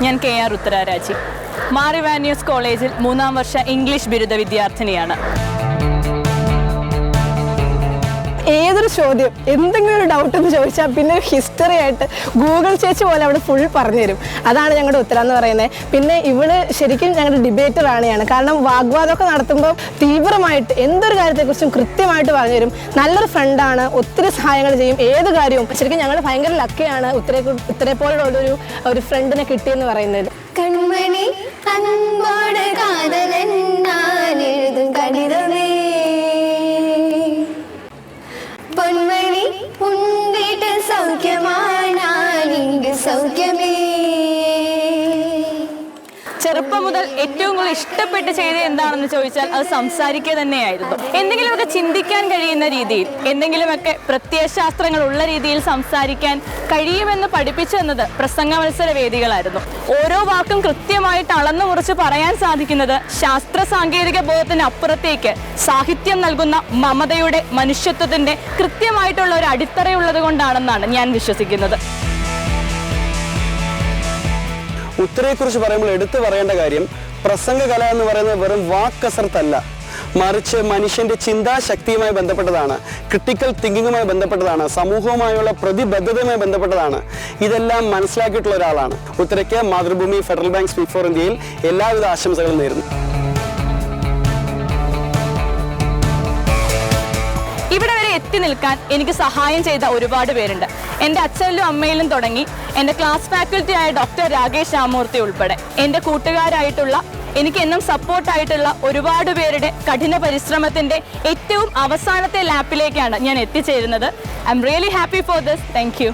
ഞാൻ KR ഉത്തരാരാജി. മാർ ഇവാനിയോസ് കോളേജിൽ 3ാം വർഷ English ബിരുദ വിദ്യാർത്ഥിനിയാണ്. ഏതൊരു ചോദ്യം എന്തെങ്കിലും ഒരു ഡൗട്ട് എന്ന് ചോദിച്ചാൽ പിന്നെ ഒരു ഹിസ്റ്ററി ആയിട്ട് ഗൂഗിൾ ചേച്ചി പോലെ അവിടെ ഫുൾ പറഞ്ഞു തരും. അതാണ് ഞങ്ങളുടെ ഉത്തരം എന്ന് പറയുന്നത്. പിന്നെ ഇവള് ശരിക്കും ഞങ്ങളുടെ ഡിബേറ്റർ ആണ്. കാരണം വാഗ്വാദമൊക്കെ നടത്തുമ്പോൾ തീവ്രമായിട്ട് എന്തൊരു കാര്യത്തെക്കുറിച്ചും കൃത്യമായിട്ട് പറഞ്ഞു തരും. നല്ലൊരു ഫ്രണ്ടാണ്, ഒത്തിരി സഹായങ്ങൾ ചെയ്യും ഏത് കാര്യവും. ശരിക്കും ഞങ്ങൾ ഭയങ്കര ലക്കിയാണ് ഉത്തരേ പോലുള്ള ഒരു ഫ്രണ്ടിനെ കിട്ടിയെന്ന് പറയുന്നത്. കൺമണി അൻപോട് കാതലൻ ഞാൻ എഴുതും കടിതമേ, പൊന്മണി ഉൻ വീട്ടിൽ സൗഖ്യമാണ് ഇങ്ങ് സൗഖ്യമേ. ചെറുപ്പം മുതൽ ഏറ്റവും കൂടുതൽ ഇഷ്ടപ്പെട്ട് ചെയ്തത് എന്താണെന്ന് ചോദിച്ചാൽ അത് സംസാരിക്കുക തന്നെയായിരുന്നു. എന്തെങ്കിലുമൊക്കെ ചിന്തിക്കാൻ കഴിയുന്ന രീതിയിൽ, എന്തെങ്കിലുമൊക്കെ പ്രത്യയശാസ്ത്രങ്ങൾ ഉള്ള രീതിയിൽ സംസാരിക്കാൻ കഴിയുമെന്ന് പഠിപ്പിച്ചു തന്നത് പ്രസംഗ മത്സര വേദികളായിരുന്നു. ഓരോ വാക്കും കൃത്യമായിട്ട് അളന്നു മുറിച്ച് പറയാൻ സാധിക്കുന്നത് ശാസ്ത്ര സാങ്കേതിക ബോധത്തിന് അപ്പുറത്തേക്ക് സാഹിത്യം നൽകുന്ന മമതയുടെ, മനുഷ്യത്വത്തിന്റെ കൃത്യമായിട്ടുള്ള ഒരു അടിത്തറയുള്ളത് കൊണ്ടാണെന്നാണ് ഞാൻ വിശ്വസിക്കുന്നത്. ഉത്തരയെക്കുറിച്ച് പറയുമ്പോൾ എടുത്തു പറയേണ്ട കാര്യം, പ്രസംഗകല എന്ന് പറയുന്നത് വെറും വാക്കസർത്തല്ല, മറിച്ച് മനുഷ്യന്റെ ചിന്താശക്തിയുമായി ബന്ധപ്പെട്ടതാണ്, ക്രിട്ടിക്കൽ തിങ്കിങ്ങുമായി ബന്ധപ്പെട്ടതാണ്, സമൂഹവുമായുള്ള പ്രതിബദ്ധതയുമായി ബന്ധപ്പെട്ടതാണ്. ഇതെല്ലാം മനസ്സിലാക്കിയിട്ടുള്ള ഒരാളാണ്. ഉത്തരയ്ക്ക് Mathrubhumi Federal Bank speak for ഇന്ത്യയിൽ എല്ലാവിധ ആശംസകളും നേരുന്നു. ഇവിടെ വരെ എത്തി നിൽക്കാൻ എനിക്ക് സഹായം ചെയ്ത ഒരുപാട് പേരുണ്ട്. എൻ്റെ അച്ഛനിലും അമ്മയിലും തുടങ്ങി എൻ്റെ ക്ലാസ് ഫാക്കൽറ്റി ആയ ഡോക്ടർ രാകേഷ് രാമൂർത്തി ഉൾപ്പെടെ എൻ്റെ കൂട്ടുകാരായിട്ടുള്ള, എനിക്ക് എന്നും സപ്പോർട്ടായിട്ടുള്ള ഒരുപാട് പേരുടെ കഠിന പരിശ്രമത്തിൻ്റെ ഏറ്റവും അവസാനത്തെ ലാപ്പിലേക്കാണ് ഞാൻ എത്തിച്ചേരുന്നത്. I am really happy for this. Thank you.